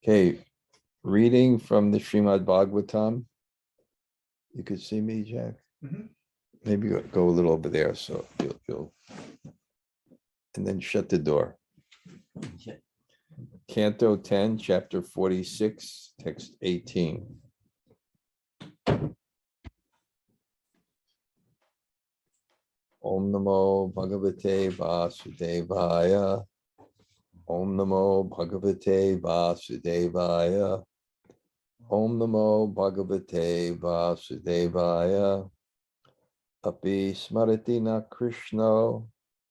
Okay, reading from the Śrīmad-Bhāgavatam. You could see me, Jack? Mm-hmm. Maybe go a little over there so you'll and then shut the door. Okay. Canto 10, chapter 46, text 18. Om Namo Bhagavate Vasudevaya. Om Namo Bhagavate Vasudevaya. Om Namo Bhagavate Vasudevaya. Api smarati na kṛṣṇo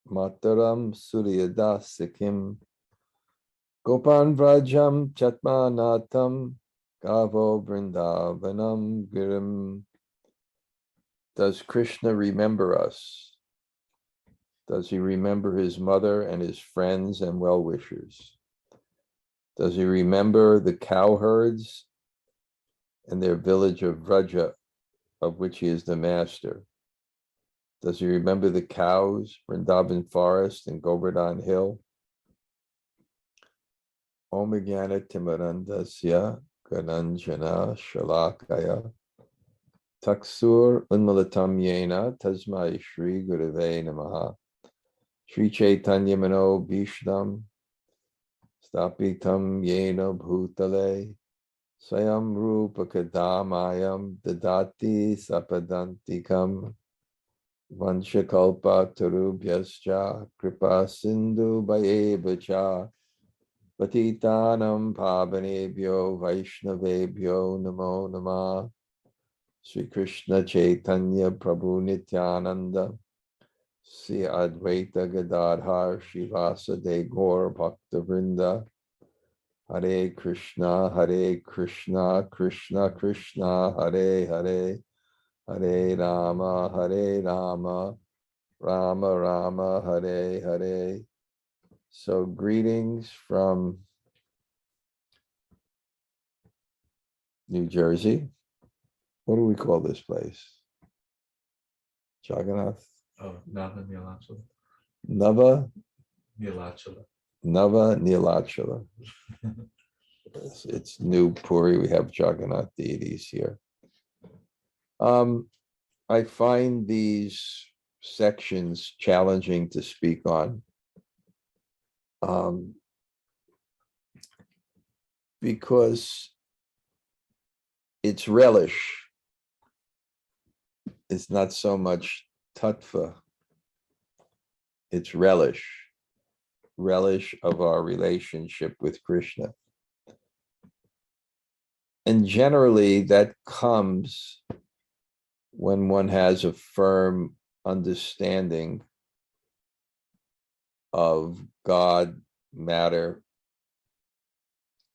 mātaraṁ suhṛdaḥ sakhīn. Gopān vrajaṁ cātma-nāthaṁ gāvo vṛndāvanaṁ girim. Does Krishna remember us? Does he remember his mother and his friends and well-wishers? Does he remember the cowherds and their village of Vraja, of which he is the master? Does he remember the cows, Vṛndāvana forest, and Govardhana Hill? Om Jnana Timirandasya Gananjana Shalakaya Taksur Unmalatam Yena Tasmai Shri Gurave Namaha Shri Chaitanya Mano Bhishnam Stapitam Yena Bhutale Sayam Rupa Kadamayam Dadati Sapadantikam Vanchakalpa Tarubhyascha Kripa Sindhu Bhayevacha Patitanam Pavanebhyo Vaishnavebhyo Namo Namah Sri Krishna Chaitanya Prabhu Nityananda Sri Advaita Gadadhar Shivasade Gaur Bhakta Vrinda Hare Krishna Krishna Krishna Hare Hare Hare Rama Rama Rama Hare Hare. So greetings from New Jersey. What do we call this place? Jagannath? Oh, Nava Nilachala. Nava? Nilachala. Nava Nilachala. It's new Puri. We have Jagannath deities here. I find these sections challenging to speak on. Because its relish is not so much tattva, it's relish of our relationship with Krishna. And generally that comes when one has a firm understanding of God, matter,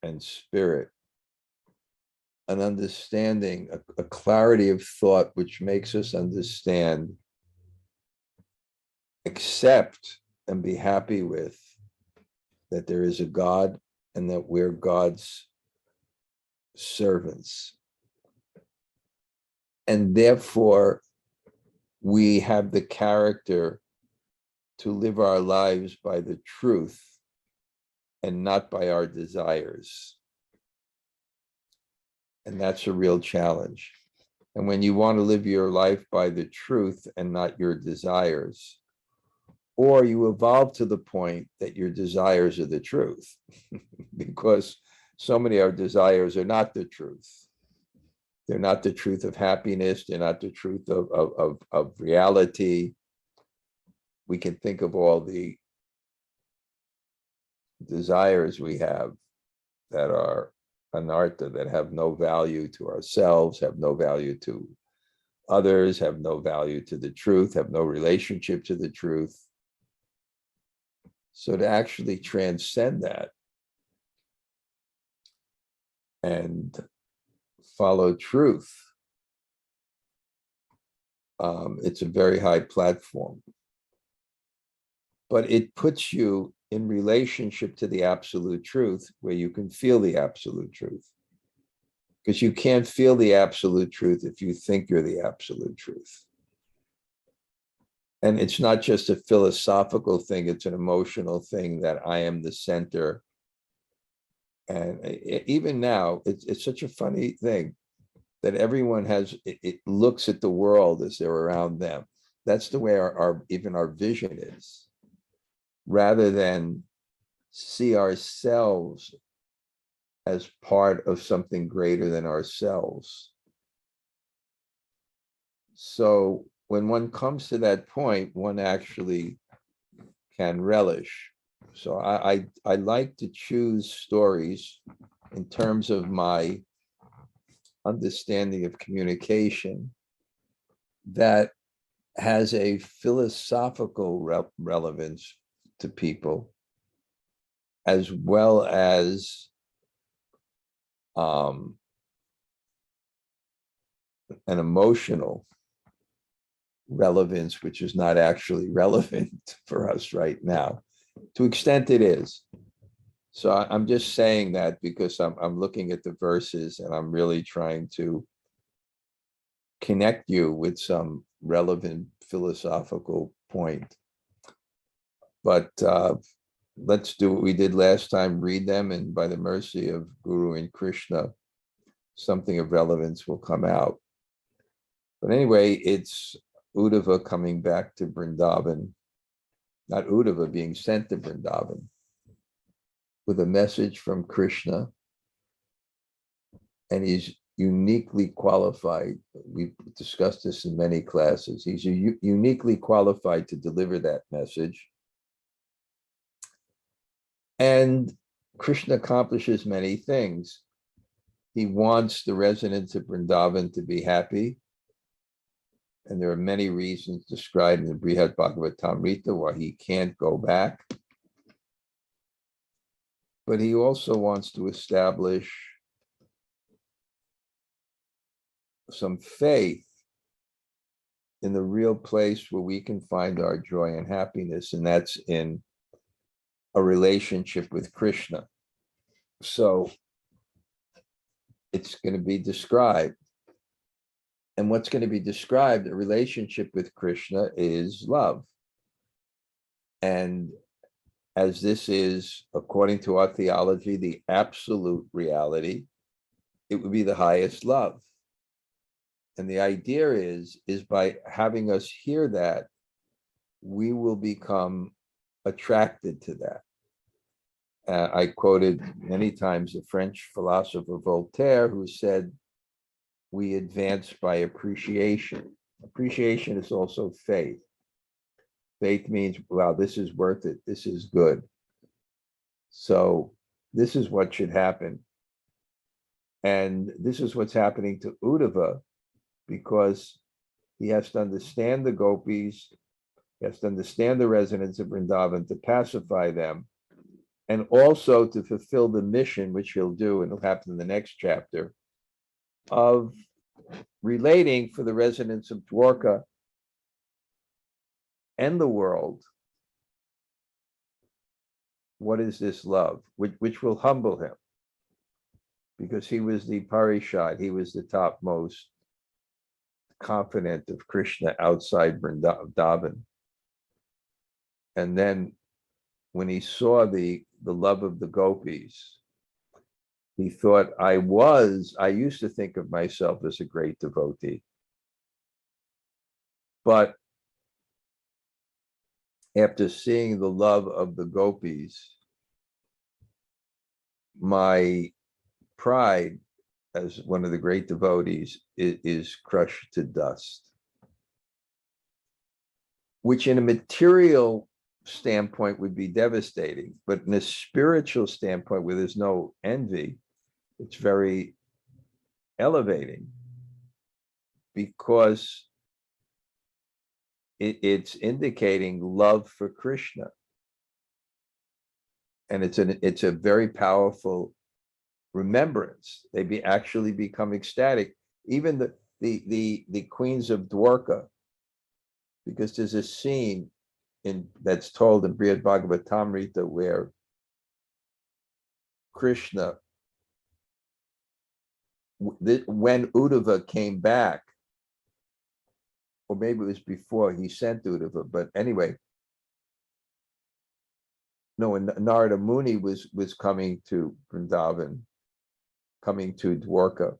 and spirit, an understanding, a clarity of thought which makes us understand, accept, and be happy with that there is a God and that we're God's servants. And therefore, we have the character to live our lives by the truth and not by our desires. And that's a real challenge. And when you want to live your life by the truth and not your desires, or you evolve to the point that your desires are the truth, because so many of our desires are not the truth. They're not the truth of happiness. They're not the truth of reality. We can think of all the desires we have that are anartha, that have no value to ourselves, have no value to others, have no value to the truth, have no relationship to the truth. So to actually transcend that and follow truth, it's a very high platform. But it puts you in relationship to the absolute truth, where you can feel the absolute truth. Because you can't feel the absolute truth if you think you're the absolute truth. And it's not just a philosophical thing, it's an emotional thing that I am the center And even now, it's such a funny thing that everyone has, it looks at the world as they're around them. That's the way even our vision is, rather than see ourselves as part of something greater than ourselves. So when one comes to that point, one actually can relish. So I like to choose stories in terms of my understanding of communication that has a philosophical relevance to people, as well as an emotional relevance, which is not actually relevant for us right now. To extent it is. So I'm just saying that because I'm looking at the verses and I'm really trying to connect you with some relevant philosophical point. But let's do what we did last time, read them, and by the mercy of Guru and Krishna, something of relevance will come out. But anyway, it's Uddhava coming back to Vṛndāvana, not Uddhava being sent to Vṛndāvana, with a message from Krishna, and he's uniquely qualified. We've discussed this in many classes. He's uniquely qualified to deliver that message. And Krishna accomplishes many things. He wants the residents of Vṛndāvana to be happy. And there are many reasons described in the Śrīmad-Bhāgavatam Canto why he can't go back. But he also wants to establish some faith in the real place where we can find our joy and happiness, and that's in a relationship with Krishna. So it's going to be described. And what's going to be described, a relationship with Krishna, is love. And as this is, according to our theology, the absolute reality, it would be the highest love. And the idea is by having us hear that, we will become attracted to that. I quoted many times the French philosopher Voltaire, who said, we advance by appreciation. Appreciation is also faith. Faith means, wow, this is worth it. This is good. So this is what should happen. And this is what's happening to Uddhava, because he has to understand the gopis, he has to understand the residents of Vṛndāvana, to pacify them, and also to fulfill the mission, which he'll do, and it'll happen in the next chapter, of relating for the residents of Dwarka and the world, what is this love, which will humble him, because he was the parishad, he was the topmost confidant of Krishna outside Vṛndāvana. And then when he saw the love of the gopis, he thought, I used to think of myself as a great devotee. But after seeing the love of the gopis, my pride as one of the great devotees is crushed to dust. Which in a material standpoint would be devastating, but in a spiritual standpoint where there's no envy, it's very elevating, because it's indicating love for Krishna. And it's a very powerful remembrance. They actually become ecstatic. Even the queens of Dwarka, because there's a scene that's told in Śrīmad-Bhāgavatam Canto where Krishna, when Uddhava came back, or maybe it was before he sent Uddhava, but anyway, no, when Narada Muni was coming to Vrindavan, coming to Dwarka.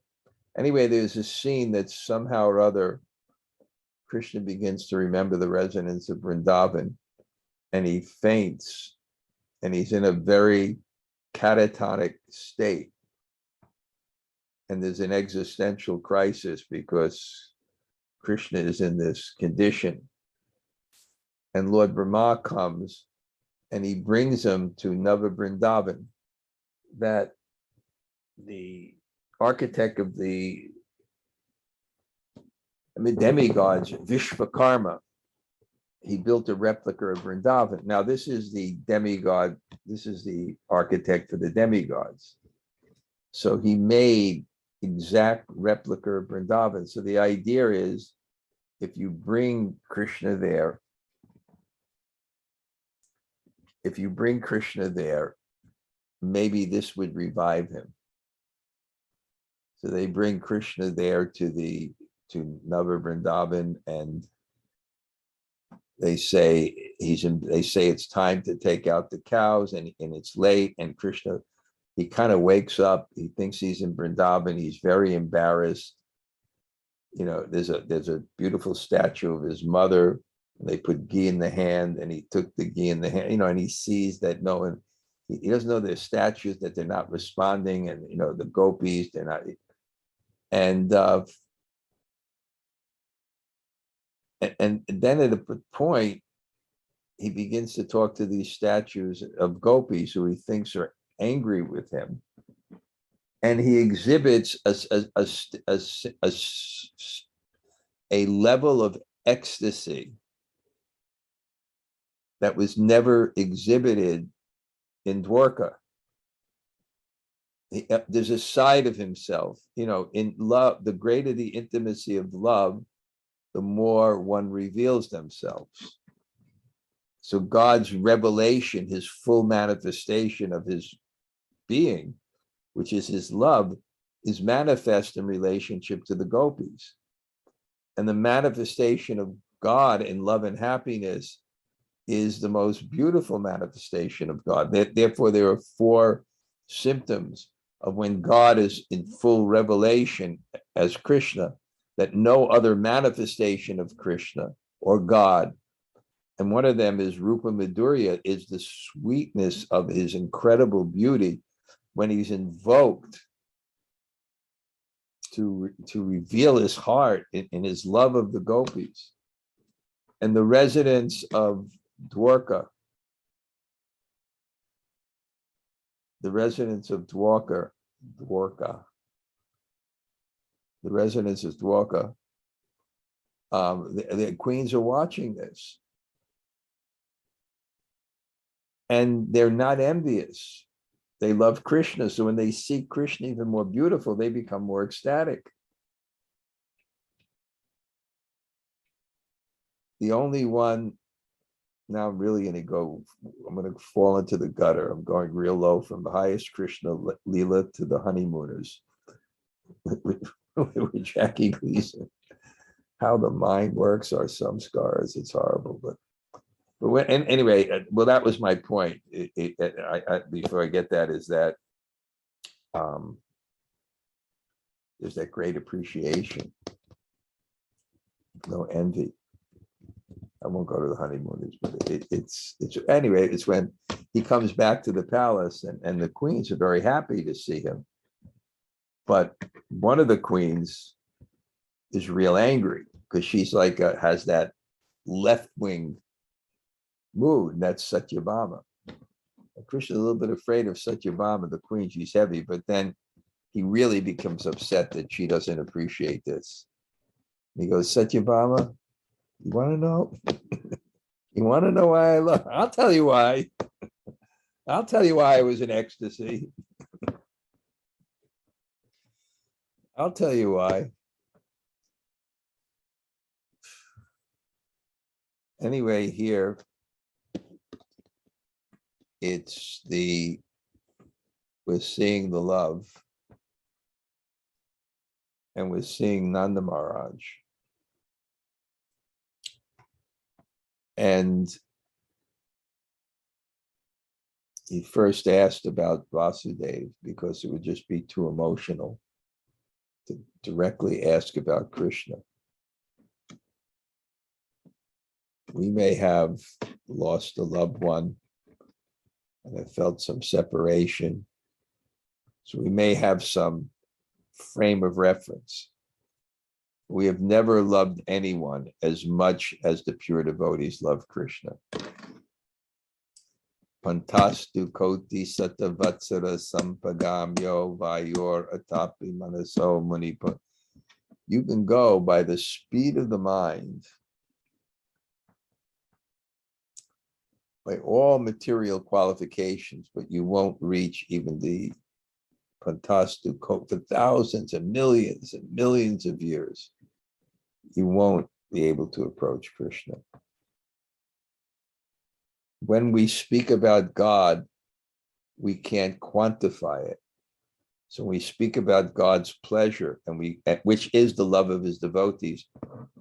Anyway, there's a scene that somehow or other Krishna begins to remember the residents of Vrindavan, and he faints, and he's in a very catatonic state. And there's an existential crisis because Krishna is in this condition. And Lord Brahma comes and he brings him to Nava Vrindavan, that the architect of the demigods, Vishvakarma, he built a replica of Vrindavan. Now, this is the demigod, this is the architect for the demigods. So he made exact replica of Vrindavan. So the idea is, if you bring Krishna there, maybe this would revive him. So they bring Krishna there to Nava Vrindavan, and they say it's time to take out the cows, and it's late, and Krishna, he kind of wakes up, he thinks he's in Vrindavan, he's very embarrassed. You know, there's a beautiful statue of his mother. They put ghee in the hand, and he took the ghee in the hand, you know, and he sees that no one, he doesn't know there's statues, that they're not responding, and you know, the gopis, they're not, and then at a point, he begins to talk to these statues of gopis who he thinks are angry with him, and he exhibits a level of ecstasy that was never exhibited in Dwarka. There's a side of himself, you know, in love, the greater the intimacy of love, the more one reveals themselves. So God's revelation, his full manifestation of his being, which is his love, is manifest in relationship to the gopis. And the manifestation of God in love and happiness is the most beautiful manifestation of God. Therefore, there are 4 symptoms of when God is in full revelation as Krishna, that no other manifestation of Krishna or God, and one of them is Rupa Madhurya, is the sweetness of his incredible beauty when he's invoked to reveal his heart in his love of the gopis. And the residents of Dwarka, the residents of Dwarka, the queens are watching this. And they're not envious. They love Krishna. So when they see Krishna even more beautiful, they become more ecstatic. The only one, now I'm really going to fall into the gutter. I'm going real low from the highest Krishna Leela to the honeymooners with Jackie Gleason. How the mind works are some scars. It's horrible, but anyway, well, that was my point. Before I get that, is that there's that great appreciation, no envy. I won't go to the honeymooners, but it's anyway, it's when he comes back to the palace, and the queens are very happy to see him. But one of the queens is real angry because she's like, has that left-wing mood, and that's Satyabhama. Krishna's a little bit afraid of Satyabhama, the queen. She's heavy, but then he really becomes upset that she doesn't appreciate this. And he goes, Satyabhama, you want to know? You want to know why I love? I'll tell you why. I'll tell you why I was in ecstasy. I'll tell you why. Anyway, here we're seeing the love, and we're seeing Nanda Maharaj. And he first asked about Vasudeva because it would just be too emotional to directly ask about Krishna. We may have lost a loved one and have felt some separation. So we may have some frame of reference. We have never loved anyone as much as the pure devotees love Krishna. Pantastu koti satavatsara sampagamyo vayor atapi manaso munipa. You can go by the speed of the mind, by all material qualifications, but you won't reach even the pantastu for thousands and millions of years. You won't be able to approach Krishna. When we speak about God, we can't quantify it. So when we speak about God's pleasure, which is the love of his devotees,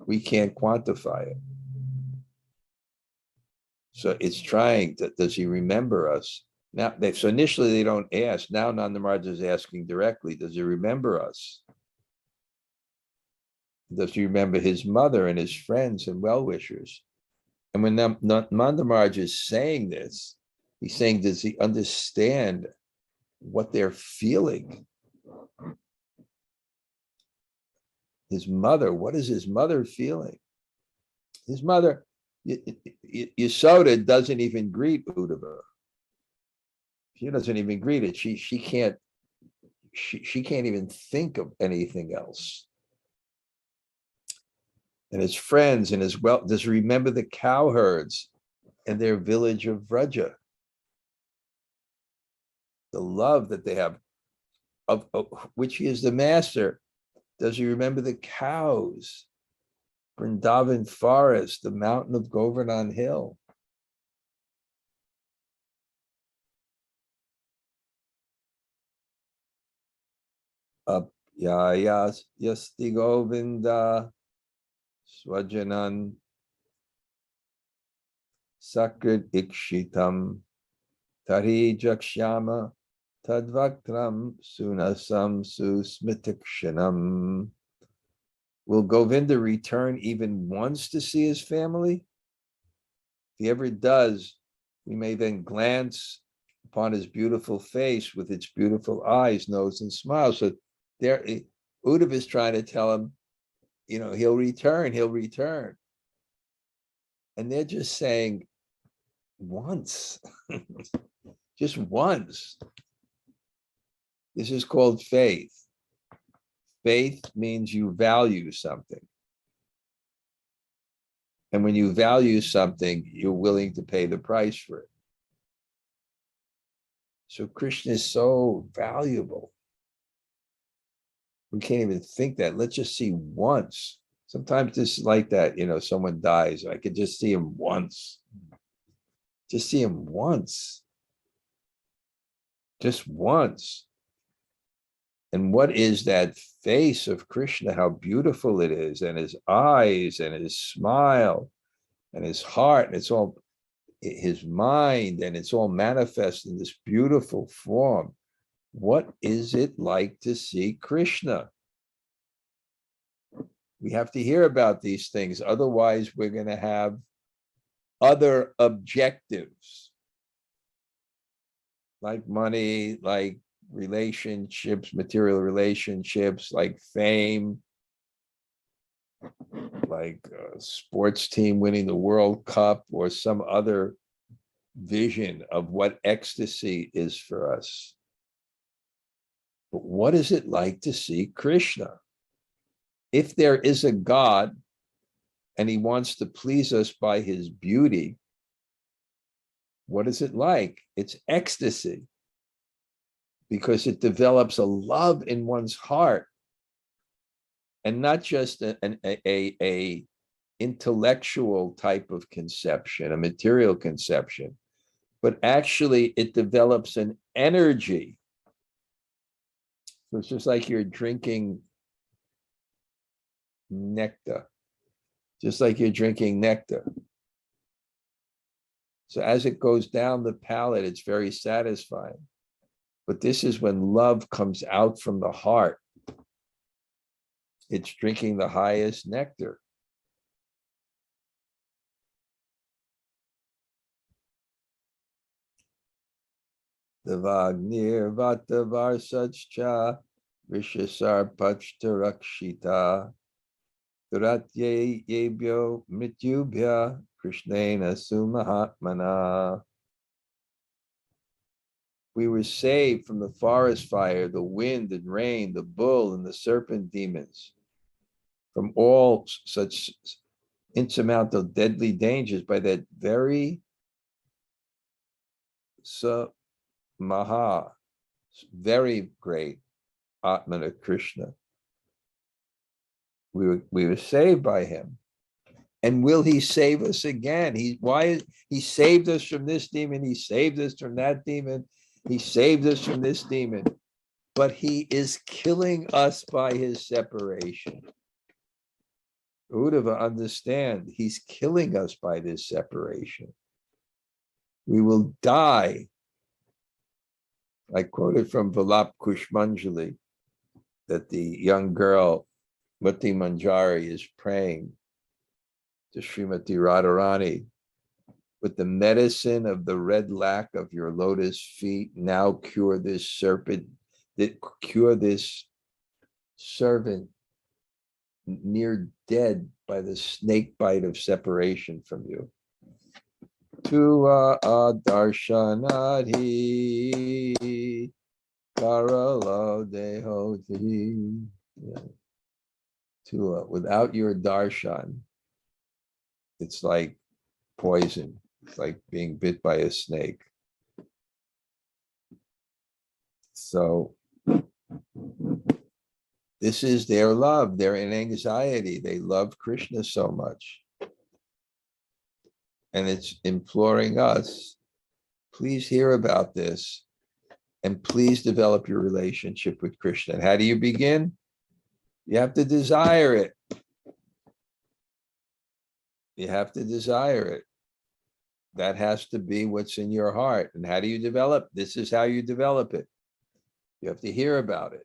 we can't quantify it. So it's trying to, does he remember us? Now, so initially they don't ask. Now Nanda Maharaj is asking directly, does he remember us? Does he remember his mother and his friends and well-wishers? And when Nanda Maharaj is saying this, he's saying, does he understand what they're feeling? His mother, what is his mother feeling? His mother, Yasoda doesn't even greet Uddhava. She doesn't even greet it. She can't even think of anything else. And his friends and his does he remember the cowherds in their village of Vraja? The love that they have of which he is the master. Does he remember the cows? Vṛndāvana forest, the mountain of Govardhana Hill. Yas yasti Govinda Swajanan Sakrit Ikshitam Tari Jakshama Tadvaktram Sunasam Susmitikshanam. Will Govinda return even once to see his family? If he ever does, we may then glance upon his beautiful face with its beautiful eyes, nose, and smile. So there, Uddhava is trying to tell him, he'll return. And they're just saying, once, just once. This is called faith. Faith means you value something. And when you value something, you're willing to pay the price for it. So Krishna is so valuable. We can't even think that. Let's just see once. Sometimes it's like that, someone dies. I could just see him once. Just see him once. Just once. And what is that face of Krishna? How beautiful it is, and his eyes, and his smile, and his heart, and it's all his mind, and it's all manifest in this beautiful form. What is it like to see Krishna? We have to hear about these things. Otherwise, we're going to have other objectives, like money, like relationships, material relationships, like fame, like a sports team winning the World Cup, or some other vision of what ecstasy is for us. But what is it like to see Krishna? If there is a God and he wants to please us by his beauty, what is it like? It's ecstasy, because it develops a love in one's heart, and not just a intellectual type of conception, a material conception, but actually it develops an energy. So it's just like you're drinking nectar, just like you're drinking nectar. So as it goes down the palate, it's very satisfying. But this is when love comes out from the heart. It's drinking the highest nectar. Devagnir Vatavarsachcha Vishasar Pachtarakshita Duratye Yebyo Mityubhya Krishnena Sumahatmana. We were saved from the forest fire, the wind and rain, the bull and the serpent demons, from all such insurmountable deadly dangers by that very Maha, very great Atmana Krishna. We were saved by him. And will he save us again? He saved us from this demon, he saved us from that demon, he saved us from this demon, but he is killing us by his separation. Uddhava, understand, he's killing us by this separation. We will die. I quoted from Vilap Kushmanjali that the young girl, Mati Manjari, is praying to Srimati Radharani, with the medicine of the red lac of your lotus feet, now cure this serpent, cure this servant near dead by the snake bite of separation from you. Tua darshanadhi karalo dehoti. Tua, without your darshan, it's like poison. It's like being bit by a snake. So this is their love. They're in anxiety. They love Krishna so much. And it's imploring us, please hear about this and please develop your relationship with Krishna. And how do you begin? You have to desire it. You have to desire it. That has to be what's in your heart. And how do you develop? This is how you develop it. You have to hear about it.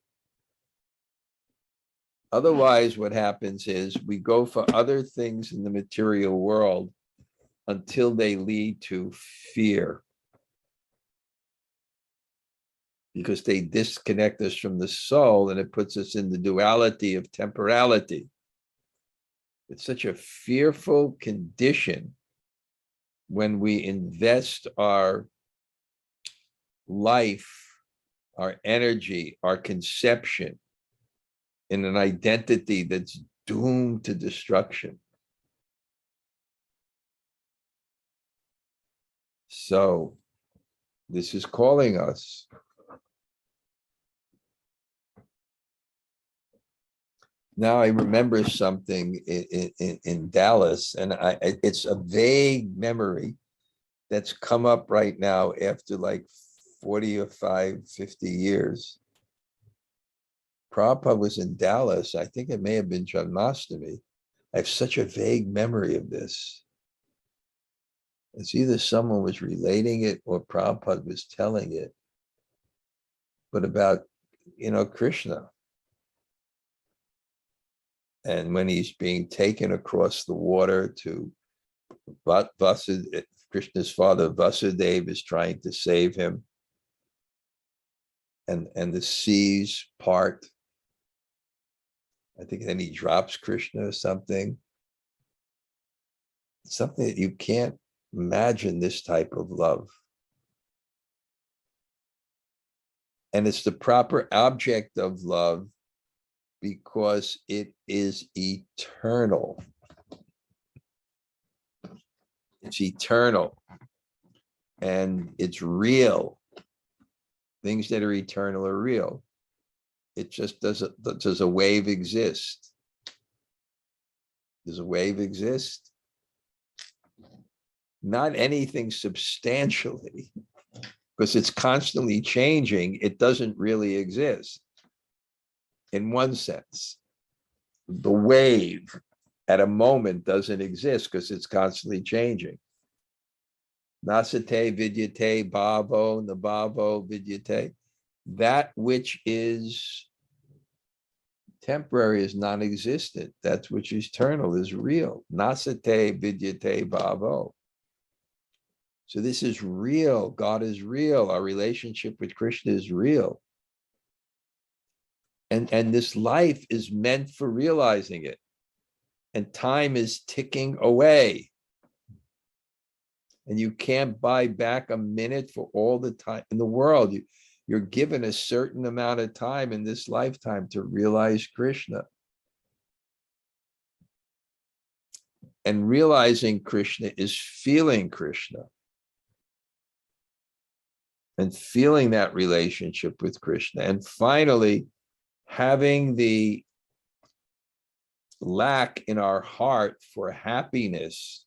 Otherwise, what happens is we go for other things in the material world until they lead to fear, because they disconnect us from the soul and it puts us in the duality of temporality. It's such a fearful condition when we invest our life, our energy, our conception in an identity that's doomed to destruction. So this is calling us. Now I remember something in Dallas, and it's a vague memory that's come up right now after like 50 years. Prabhupada was in Dallas. I think it may have been Janmashtami. I have such a vague memory of this. It's either someone was relating it or Prabhupada was telling it, but about, Krishna. And when he's being taken across the water to Krishna's father Vasudeva is trying to save him, and the seas part. I think then he drops Krishna or something. Something that you can't imagine, this type of love. And it's the proper object of love because it is eternal. It's eternal and it's real. Things that are eternal are real. It just does a wave exist? Does a wave exist? Not anything substantially, because it's constantly changing. It doesn't really exist. In one sense, the wave at a moment doesn't exist because it's constantly changing. Nasate vidyate bhavo, nabhavo vidyate. That which is temporary is non-existent. That which is eternal is real. Nasate vidyate bhavo. So this is real. God is real. Our relationship with Krishna is real. And this life is meant for realizing it. And time is ticking away. And you can't buy back a minute for all the time in the world. You're given a certain amount of time in this lifetime to realize Krishna. And realizing Krishna is feeling Krishna. And feeling that relationship with Krishna. And finally, having the lack in our heart for happiness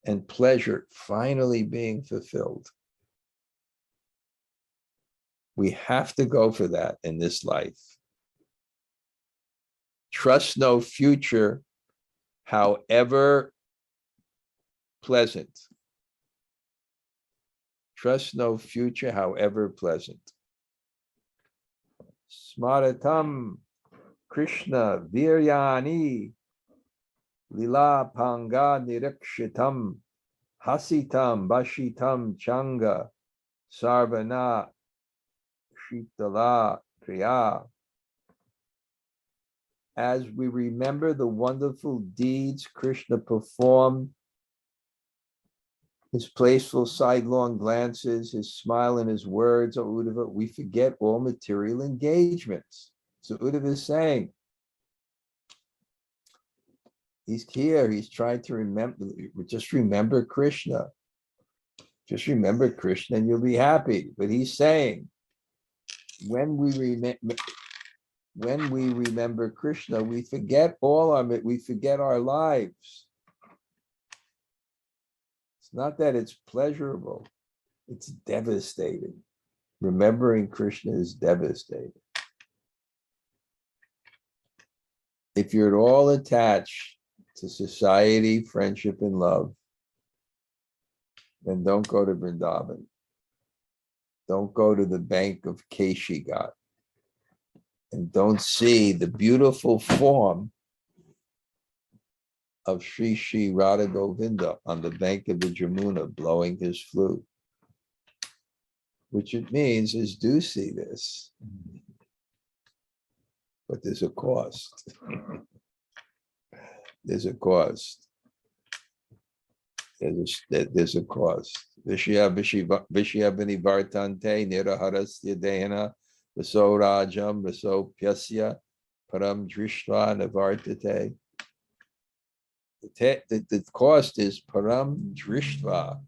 and pleasure finally being fulfilled. We have to go for that in this life. Trust no future, however pleasant. Trust no future, however pleasant. Smaratam Krishna Viryani Lila Panga Nirikshitam Hasitam Bashitam Changa Sarvana Shitala Kriya. As we remember the wonderful deeds Krishna performed, his playful sidelong glances, his smile and his words, O Uddhava, we forget all material engagements. So Uddhava is saying, he's here, he's trying to just remember Krishna. Just remember Krishna and you'll be happy. But he's saying, when we remember Krishna, we forget we forget our lives. It's not that it's pleasurable, it's devastating. Remembering Krishna is devastating. If you're at all attached to society, friendship, and love, then don't go to Vṛndāvana. Don't go to the bank of Keshigat. And don't see the beautiful form of Sri Radha Govinda on the bank of the Jamuna blowing his flute. Which it means is do see this. But there's a cost. There's a cost. There's a cost. Vishya vinivartante niraharasya dehana vaso rajam vaso pyasya param drishva navartate. The cost is param drishva.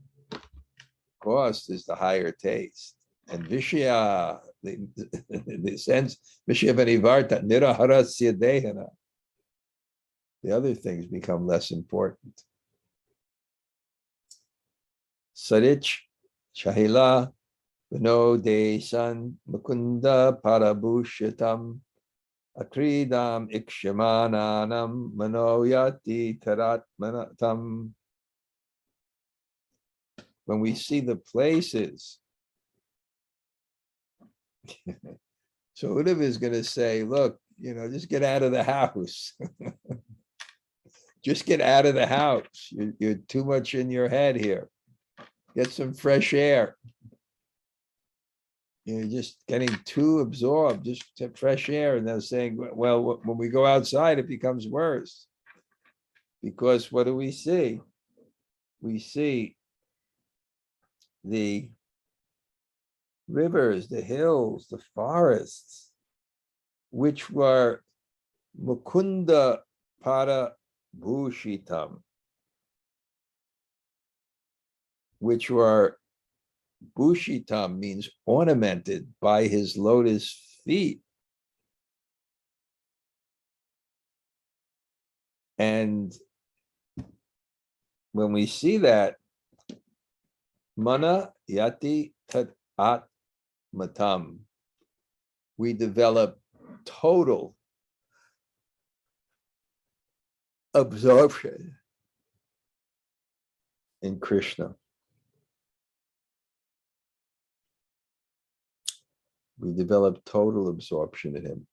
Cost is the higher taste. And Vishya, the sense, Vishya vinivarta niraharasya dehana. The other things become less important. Sarich Chahila Vino Desan Mukunda Parabhushitam Akridam Ikshamananam Manoyati Taratmanatam. When we see the places, so Uddhava is going to say, look, just get out of the house. Just get out of the house. You're too much in your head here. Get some fresh air. You're just getting too absorbed, just to fresh air. And they're saying, well, when we go outside, it becomes worse. Because what do we see? We see the rivers, the hills, the forests, which were Mukunda Para Bhushitam, which were Bhushitam means ornamented by his lotus feet. And when we see that, mana yati tat atmatam, we develop total absorption in Krishna. We develop total absorption in him.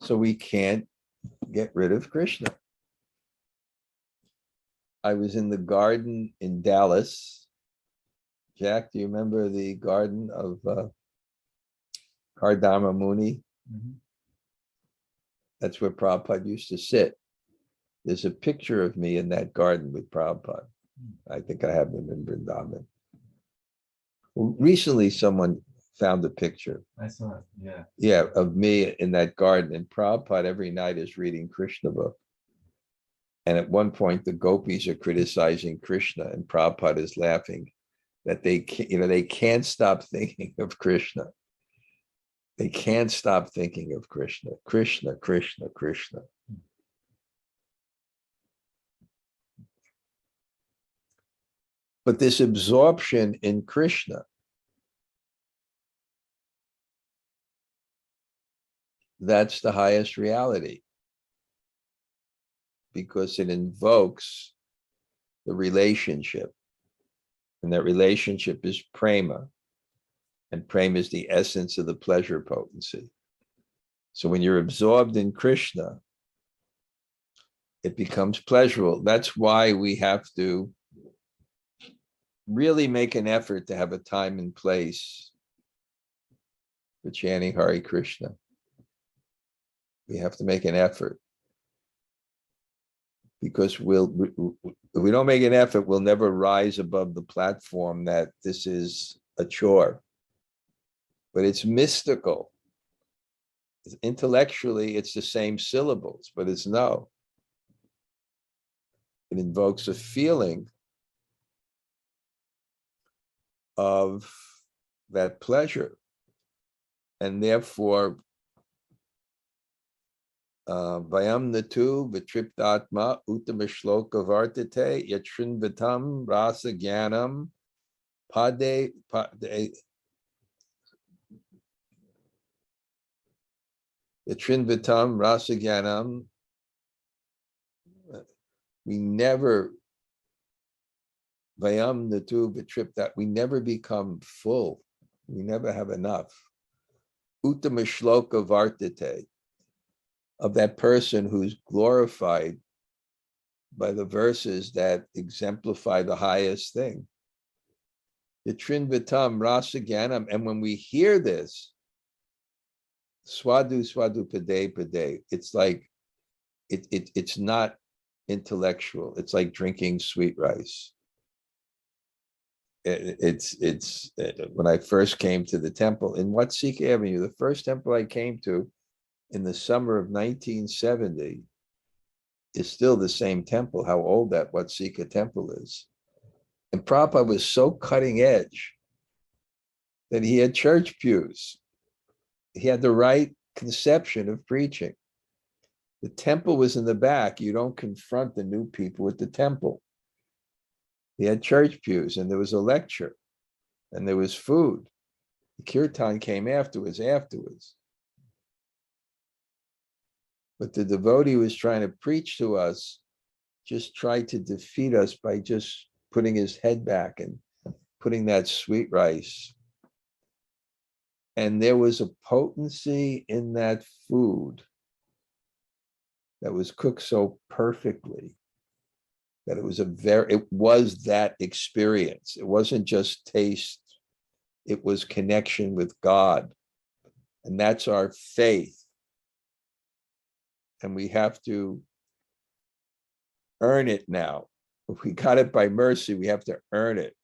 So we can't get rid of Krishna. I was in the garden in Dallas. Jack, do you remember the garden of Kardama Muni? That's where Prabhupada used to sit. There's a picture of me in that garden with Prabhupada. I think I have him in Vṛndāvana. Recently, someone found a picture. I saw it, yeah. Yeah, of me in that garden. And Prabhupada every night is reading Krishna book. And at one point, the gopis are criticizing Krishna, and Prabhupada is laughing that they can't stop thinking of Krishna. They can't stop thinking of Krishna, Krishna, Krishna, Krishna. But this absorption in Krishna, that's the highest reality, because it invokes the relationship, and that relationship is prema, and prema is the essence of the pleasure potency. So when you're absorbed in Krishna, it becomes pleasurable. That's why we have to really make an effort to have a time and place for chanting Hare Krishna. We have to make an effort, because if we don't make an effort, we'll never rise above the platform that this is a chore. But it's mystical. Intellectually, it's the same syllables, but it's no. It invokes a feeling of that pleasure. And therefore, Vayam natu vitriptatma uttama shloka vartate yatrinvatam rasa jnanam pade yatrinvatam rasa jnanam. We never, Vayam natu vitriptat, we never become full. We never have enough. Uttama shloka vartate, of that person who's glorified by the verses that exemplify the highest thing. The Trinvatam Rasa Jnanam, and when we hear this, swadu swadu pade pade, it's like it's not intellectual. It's like drinking sweet rice. It's when I first came to the temple in Watsika Avenue, the first temple I came to in the summer of 1970 is still the same temple, how old that Watsika temple is. And Prabhupada was so cutting edge that he had church pews. He had the right conception of preaching. The temple was in the back. You don't confront the new people with the temple. He had church pews, and there was a lecture, and there was food. The kirtan came afterwards. But the devotee was trying to preach to us, just tried to defeat us by just putting his head back and putting that sweet rice. And there was a potency in that food that was cooked so perfectly that it was that experience. It wasn't just taste, it was connection with God. And that's our faith. And we have to earn it now. If we got it by mercy, we have to earn it.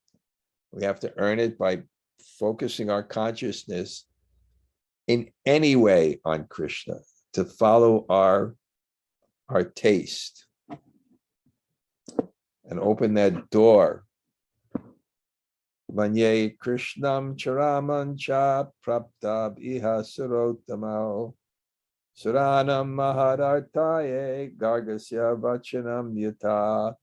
We have to earn it by focusing our consciousness in any way on Krishna, to follow our taste and open that door. Vanye Krishnam Charamancha Praptab Iha Surottamao Suranam Mahadartaye Gargasya Vachanam Yata.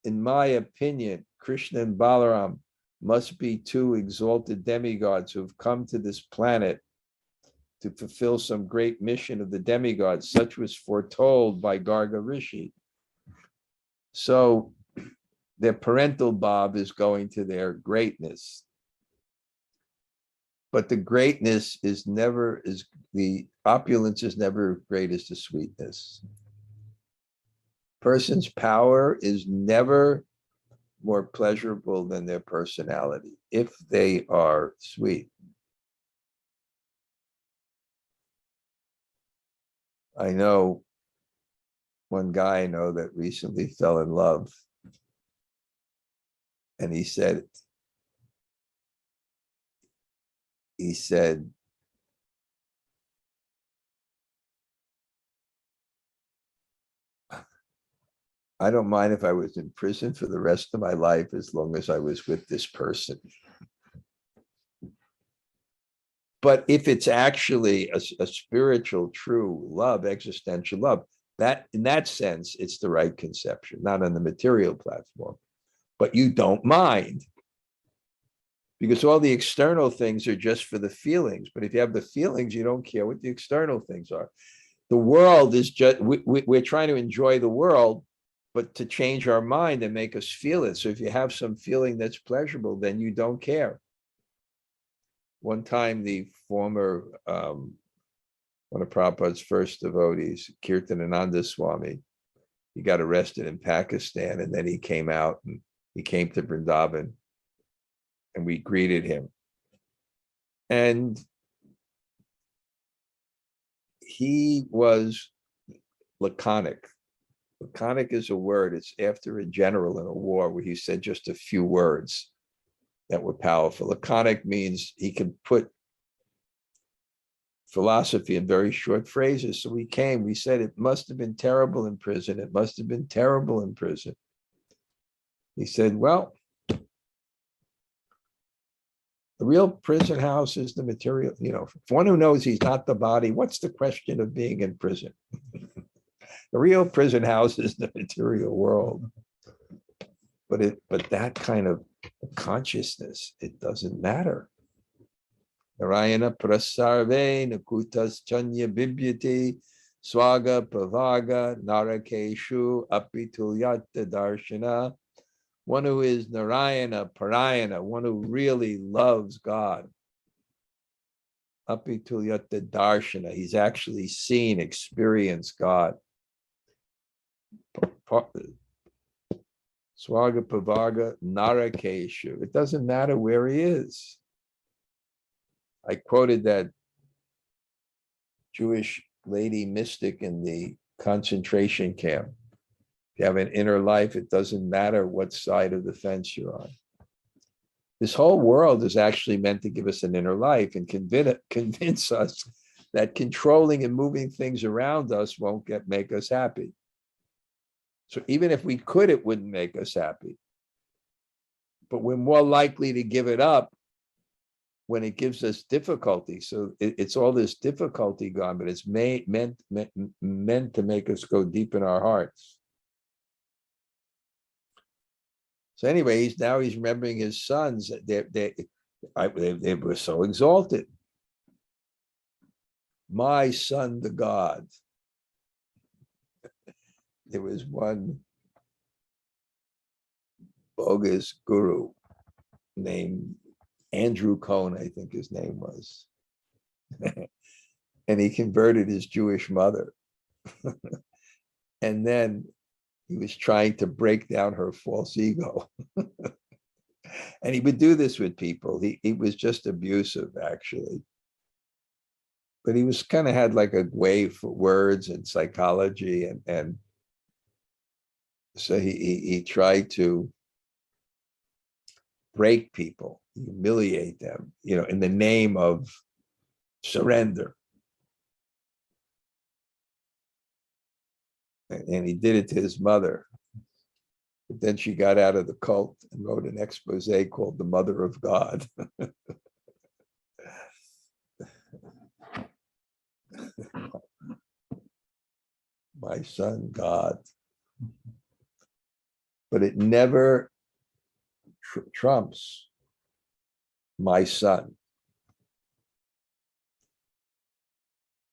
In my opinion, Krishna and Balaram must be two exalted demigods who have come to this planet to fulfill some great mission of the demigods. Such was foretold by Garga Rishi. So their parental bhav is going to their greatness. But the greatness is never, the opulence is never as great as the sweetness. Person's power is never more pleasurable than their personality, if they are sweet. I know one guy I know that recently fell in love, and he said, I don't mind if I was in prison for the rest of my life as long as I was with this person. But if it's actually a spiritual, true love, existential love, that in that sense, it's the right conception, not on the material platform. But you don't mind, because all the external things are just for the feelings. But if you have the feelings, you don't care what the external things are. The world is just, we're trying to enjoy the world, but to change our mind and make us feel it. So if you have some feeling that's pleasurable, then you don't care. One time, the former, one of Prabhupada's first devotees, Kirtanananda Swami, he got arrested in Pakistan, and then he came out and he came to Vṛndāvana, and we greeted him. And he was laconic. Laconic is a word. It's after a general in a war where he said just a few words that were powerful. Laconic means he could put philosophy in very short phrases. So we said, it must have been terrible in prison. It must have been terrible in prison. He said, well, the real prison house is the material, for one who knows he's not the body, what's the question of being in prison? The real prison house is the material world. But that kind of consciousness, it doesn't matter. Narayana prasarve nakutas chanya bibhyati swaga pavaga narakeshu apitulyata darshana. One who is Narayana Parayana, one who really loves God. Apitulyata darshana, he's actually seen, experienced God. Swaga pavaga narakeshu. It doesn't matter where he is. I quoted that Jewish lady mystic in the concentration camp. If you have an inner life, it doesn't matter what side of the fence you're on. This whole world is actually meant to give us an inner life and convince us that controlling and moving things around us won't make us happy. So even if we could, it wouldn't make us happy. But we're more likely to give it up when it gives us difficulty. So it's all this difficulty gone, but it's meant to make us go deep in our hearts. So anyway, he's remembering his sons. They were so exalted. My son, the God. There was one bogus guru named Andrew Cohn, I think his name was. And he converted his Jewish mother. And then he was trying to break down her false ego. And he would do this with people. He was just abusive, actually. But he was kind of had like a way for words and psychology. And so he tried to break people, humiliate them, in the name of surrender. And he did it to his mother. But then she got out of the cult and wrote an expose called The Mother of God. My son, God. But it never trumps my son.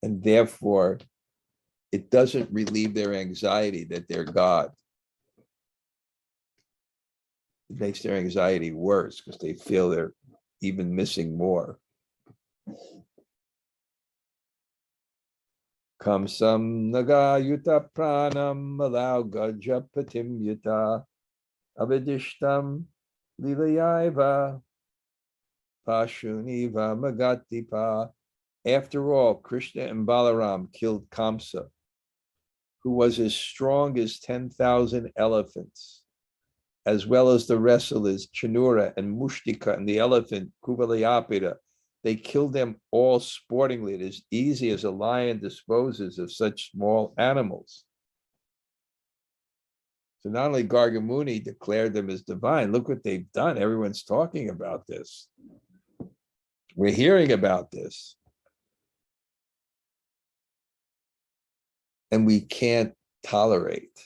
And therefore, it doesn't relieve their anxiety that they're God. It makes their anxiety worse because they feel they're even missing more. Kamsam naga yuta pranam alau gaja patim yuta avidishtam lilayaiva pashuniva magatipa. After all, Krishna and Balaram killed Kamsa, who was as strong as 10,000 elephants, as well as the wrestlers Chanura and Mushtika and the elephant Kuvalayapida. They killed them all sportingly. It is easy as a lion disposes of such small animals. So not only Gargamuni declared them as divine, look what they've done. Everyone's talking about this. We're hearing about this. And we can't tolerate.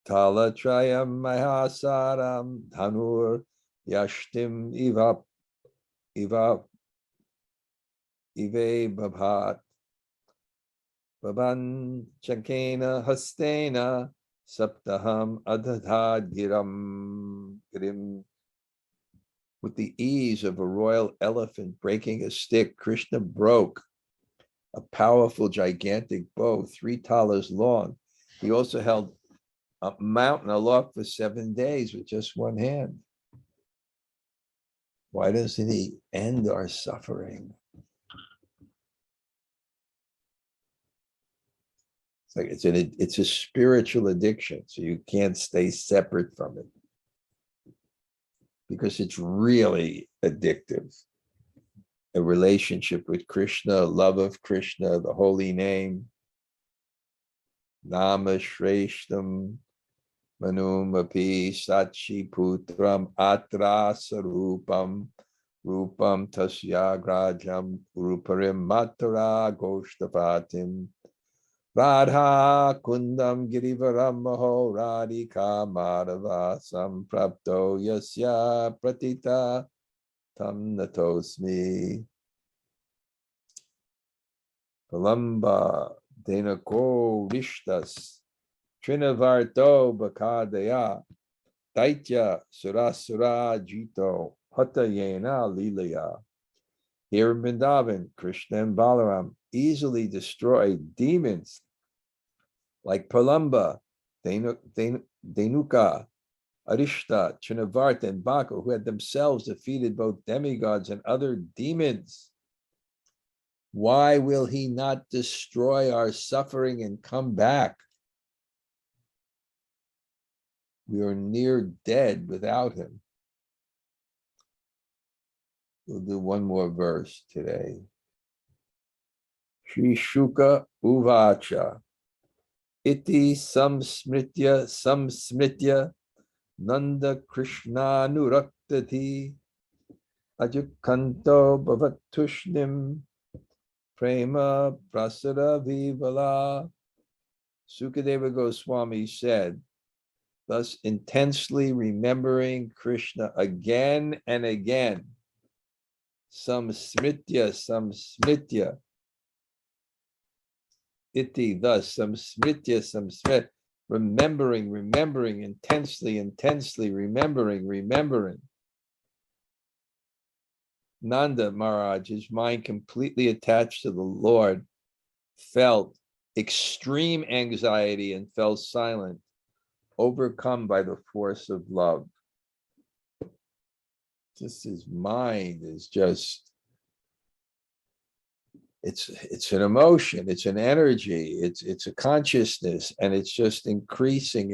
Talatrayam mahasaram dhanur yashtim ive babhat baban chakena hastena saptaham adhadhad girim. With the ease of a royal elephant breaking a stick, Krishna broke a powerful, gigantic bow, 3 talas long. He also held a mountain aloft for 7 days with just one hand. Why doesn't he end our suffering? It's like it's a spiritual addiction, so you can't stay separate from it because it's really addictive. A relationship with Krishna, love of Krishna, the holy name, Nama Shreshtam Manumapi Sachi Putram Atra Sarupam Rupam Tasya Grajam Ruparim Matara Goshtapatim Radha Kundam Girivaram Maho Radhika Madhava Samprapto Yasya Pratita Tam Natosmi Palamba Denako Rishtas Trinavarto Bakadaya Daitya Surasura Jito Hatayena Lilaya. Here in Vṛndāvana, Krishna and Balaram easily destroyed demons like Pralamba, Denuka, Arishta, Trinavarta, and Baka, who had themselves defeated both demigods and other demons. Why will he not destroy our suffering and come back? We are near dead without him. We'll do one more verse today. Shri Shuka Uvacha Iti samsmritya Nanda Krishna Nuraktati Ajukanto Bhavatushnim Prema Prasada Vivala. Sukadeva Goswami said, thus intensely remembering Krishna again and again, samsmritya, iti, thus, samsmrit, remembering, intensely remembering. Nanda Maharaj, his mind completely attached to the Lord, felt extreme anxiety and fell silent, overcome by the force of love. Just his mind is just, it's an emotion, it's an energy, it's a consciousness, and it's just increasing.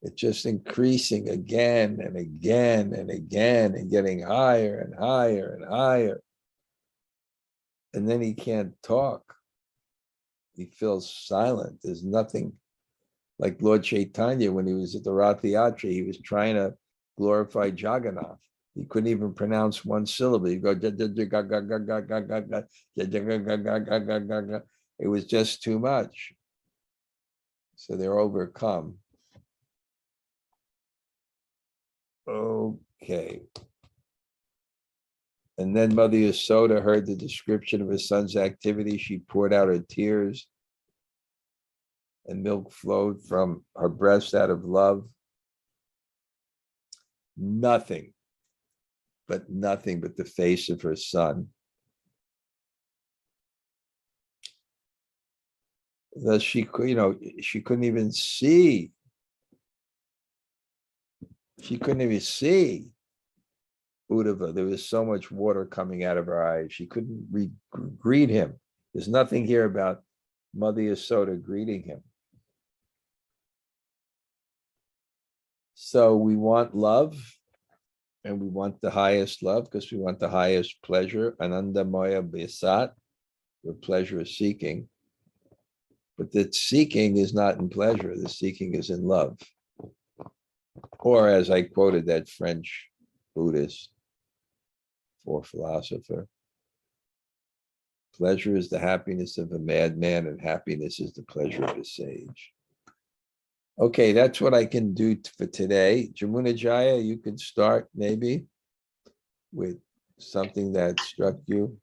It's just increasing again and again and getting higher and higher. And then he can't talk. He feels silent. There's nothing. Like Lord Chaitanya, when he was at the Rath Yatra, he was trying to glorify Jagannath. He couldn't even pronounce one syllable. He'd go, it was just too much. So they're overcome. Okay. And then Mother Yasoda heard the description of her son's activity. She poured out her tears. and milk flowed from her breast out of love. Nothing but the face of her son. Thus she couldn't even see. She couldn't even see Uddhava. There was so much water coming out of her eyes. She couldn't greet him. There's nothing here about Mother Yasoda greeting him. So we want love, and we want the highest love because we want the highest pleasure. Anandamaya Besat, where pleasure is seeking. But the seeking is not in pleasure. The seeking is in love. Or as I quoted that French Buddhist or philosopher, pleasure is the happiness of a madman, and happiness is the pleasure of a sage. Okay, that's what I can do for today. Jamuna Jaya, you can start maybe with something that struck you.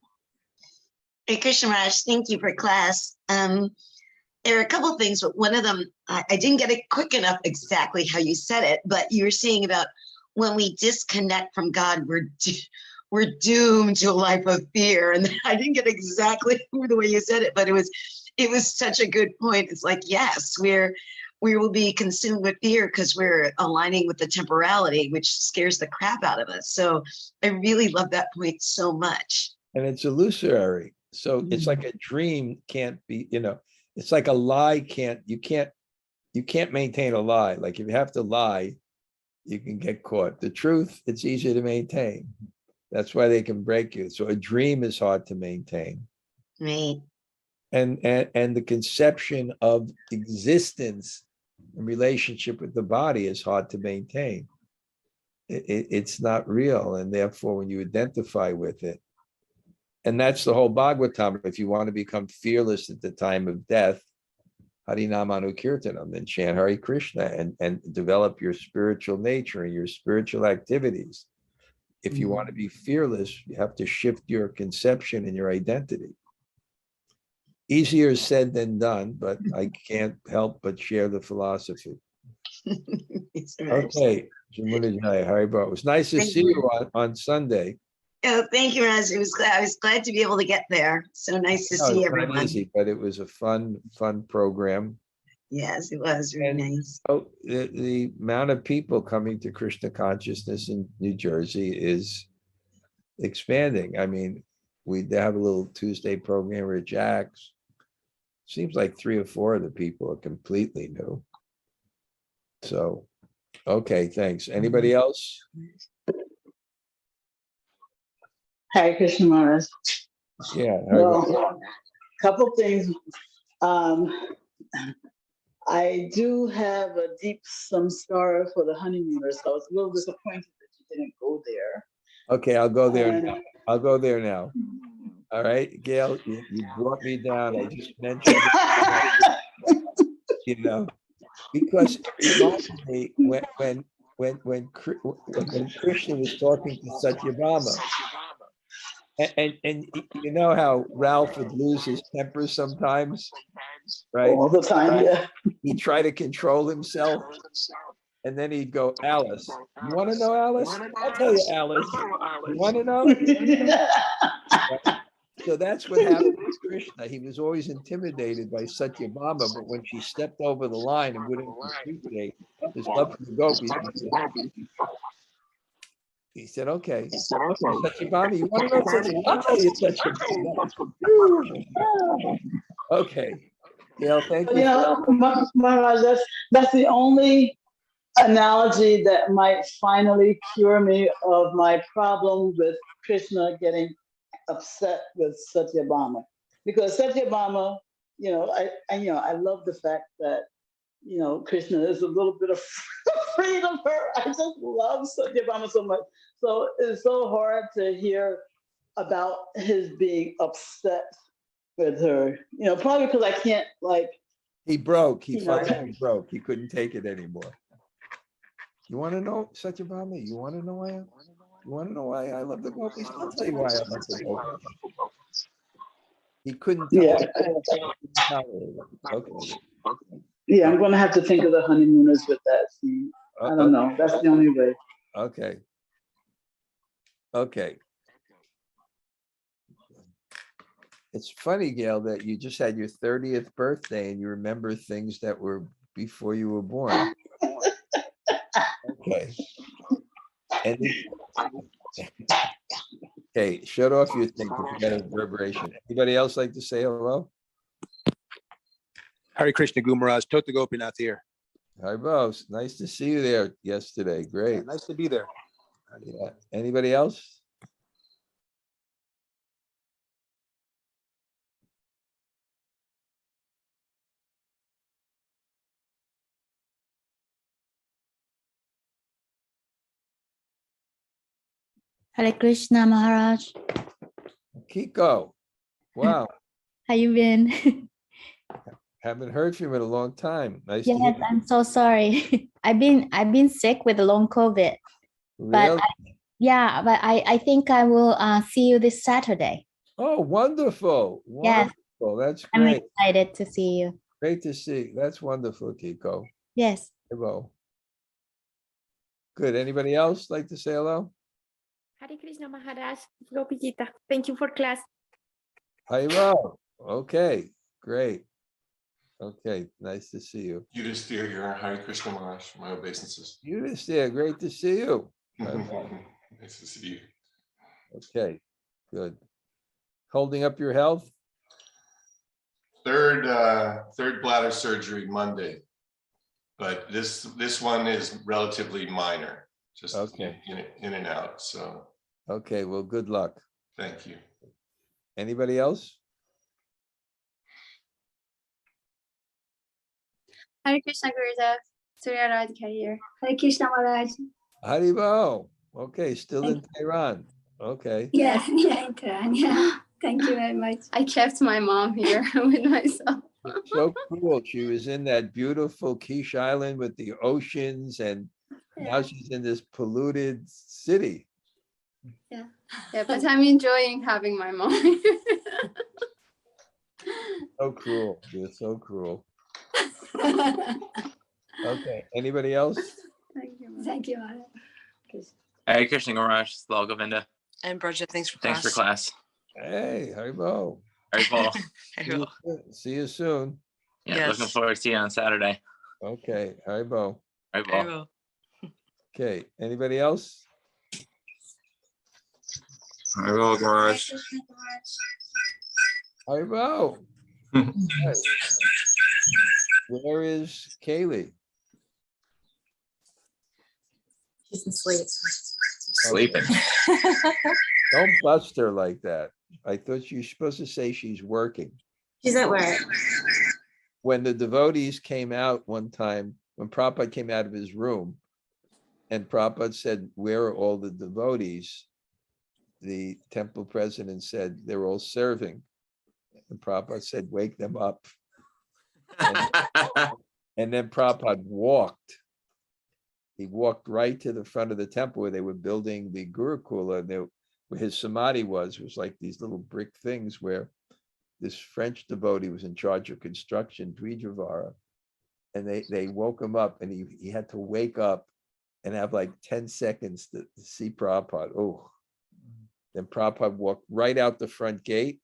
Hey, Krishna Maharaj, thank you for class. There are a couple of things, but one of them, I didn't get it quick enough exactly how you said it, but you were saying about when we disconnect from God, we're doomed to a life of fear. And I didn't get exactly the way you said it, but it was such a good point. It's like, yes, we will be consumed with fear because we're aligning with the temporality, which scares the crap out of us. So I really love that point so much. And it's illusory. So it's like a dream can't be, it's like a lie you can't maintain a lie. Like if you have to lie, you can get caught. The truth, it's easy to maintain. That's why they can break you. So a dream is hard to maintain. Right. And the conception of existence in relationship with the body is hard to maintain. It's not real. And therefore, when you identify with it, and that's the whole Bhagavatam. If you want to become fearless at the time of death, Harinamanu Kirtanam, then chant Hare Krishna and develop your spiritual nature and your spiritual activities. If you want to be fearless, you have to shift your conception and your identity. Easier said than done, but I can't help but share the philosophy. Okay, Jamuna Jaya, Haribol. It was nice to see you on Sunday. Oh, thank you, Raj. I was glad to be able to get there. So nice to see everyone. Not easy, but it was a fun program. Yes, it was really nice. Oh, the amount of people coming to Krishna consciousness in New Jersey is expanding. I mean, they have a little Tuesday program with Jack's. Seems like 3 or 4 of the people are completely new. So, okay, thanks. Anybody else? Hare Krishna Maharaj. Yeah. Well, couple things. I do have a deep samskara for the honeymooners, so I was a little disappointed that you didn't go there. Okay, I'll go there now. I'll go there now. All right, Gail, you brought me down. I just mentioned it, because it reminds me when Krishna was talking to Satyabhama. And you know how Ralph would lose his temper sometimes, right? All the time, yeah. He'd try to control himself, and then he'd go, Alice, you want to know, Alice? I'll tell you, Alice. You want to know? So that's what happened with Krishna. He was always intimidated by Satyabhama, but when she stepped over the line and wouldn't appreciate his love for the gopis, he said, okay, Satyabhama, you want to know Satyabhama? I'll tell you Satyabhama. Okay. Gail, thank you. Maharaj, that's the only analogy that might finally cure me of my problem with Krishna getting upset with Satyabhama. Because Satyabhama, I love the fact that, Krishna is a little bit afraid of her. I just love Satyabhama so much. So it's so hard to hear about his being upset with her, probably because I can't he broke. He finally broke. He couldn't take it anymore. You want to know, Satyabhama? You want to know why? You want to know why I love the gopis? I'll tell you why I love the gopis. He couldn't tolerate it. Okay. Yeah, I'm going to have to think of the honeymooners with that scene. I don't know. That's the only way. Okay. Okay. It's funny, Gail, that you just had your 30th birthday and you remember things that were before you were born. Okay. Okay, shut off your thing because you got a reverberation. Anybody else like to say hello? Hare Krishna Gumaraj, Tota Gopinath here. Hi, Bose. Nice to see you there yesterday. Great. Yeah, nice to be there. Yeah. Anybody else? Hare Krishna Maharaj. Kiko. Wow. How you been? Haven't heard from you in a long time. Nice to Yes, hear you. I'm so sorry. I've been sick with long COVID. But Really? but I think I will see you this Saturday. Oh, wonderful. Yes. Wonderful. That's I'm great. excited to see you. Great to see. That's wonderful, Kiko. Yes. Hello. Good. Anybody else like to say hello? Hare Krishna Maharaj, Gopijita. Thank you for class. Hello. Okay, great. Okay, nice to see you. You just steer your Hare Krishna Maharaj, my obeisances. You just there. Great to see you. Nice to see you. Okay, good. Holding up your health? Third bladder surgery Monday, but this one is relatively minor, just Okay. in and out. So Okay, well, good luck. thank you. Anybody else? Hare Krishna Gurudev, Surya Radhika here. Hare Krishna Maharaj. Haribo. Okay, still in Tehran. Okay. Yeah, in Tehran, yeah. Thank you very much. I kept my mom here with myself. So cool. She was in that beautiful Quiche Island with the oceans, and now she's in this polluted city. Yeah, but I'm enjoying having my mom here. So cruel. You're so cruel. Okay, anybody else? Thank you. Thank you, Maharaj. Hey, Krishna Maharaj, Srila Govinda. And Vraja, thanks for Thanks for class. Hey, Haribo. Very cool. See you soon. Yeah, looking Yes. forward to you on Saturday. Okay, Haribo. Very cool. Okay, anybody else? Very well, Maharaj. Haribo. Where is Kaylee? She's asleep. Sleeping. Don't bust her like that. I thought you were supposed to say she's working. She's at work. When the devotees came out one time, when Prabhupada came out of his room, and Prabhupada said, "Where are all the devotees?" The temple president said, "They're all serving." And Prabhupada said, "Wake them up." And then Prabhupada walked. He walked right to the front of the temple where they were building the Gurukula. Where his samadhi was like these little brick things where this French devotee was in charge of construction, Vraja, and they woke him up, and he had to wake up and have like 10 seconds to see Prabhupada. Oh, then Prabhupada walked right out the front gate,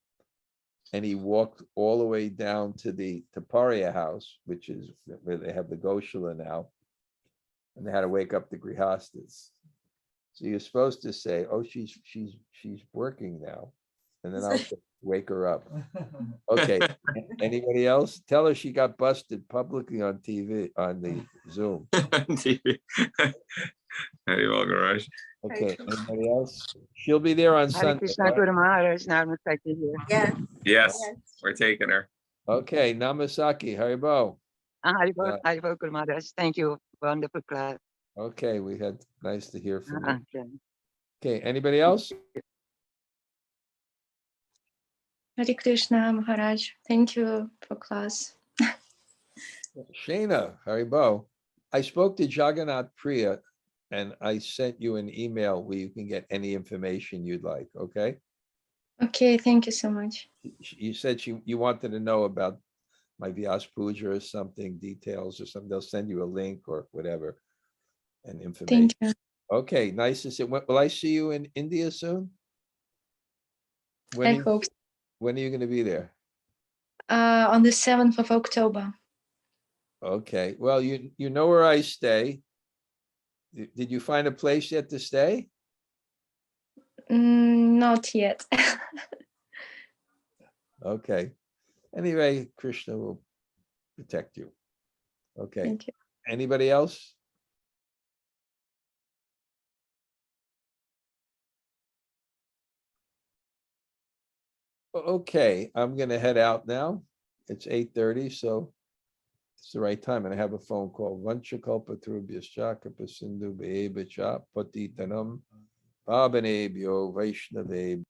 and he walked all the way down to the Taparia house, which is where they have the Goshala now, and they had to wake up the Grihastas. So you're supposed to say, "Oh, she's working now," and then I'll wake her up. Okay. Anybody else? Tell her she got busted publicly on TV on the Zoom. TV. Very well, Maharaj. Okay. Anybody else? She'll be there on Hare Sunday. Krishna right? Guru Maharaj, Namaste here. Yeah. Yes, we're taking her. Okay. Namasaki, Haribo. Haribo Guru Maharaj. Thank you. Wonderful class. Okay, we had nice to hear from you. Okay. Okay. Anybody else? Hare Krishna Maharaj. Thank you for class. Shana, Haribo. I spoke to Jagannath Priya, and I sent you an email where you can get any information you'd like. Okay. Okay, thank you so much. You said you wanted to know about my Vyas Puja or something, details or something. They'll send you a link or whatever and information. Thank you. Okay, nice to see. Will I see you in India soon? I hope so. When are you going to be there? On the 7th of October. Okay, well, you know where I stay. Did you find a place yet to stay? Not yet. Okay. Anyway, Krishna will protect you. Okay. Thank you. Anybody else? Okay, I'm gonna head out now. It's 8:30, so it's the right time. And I have a phone call. Vanchakalpatarubhyascha Kripa Sindhu Bheva Cha Patitanam Pavanebhyo Vaishnave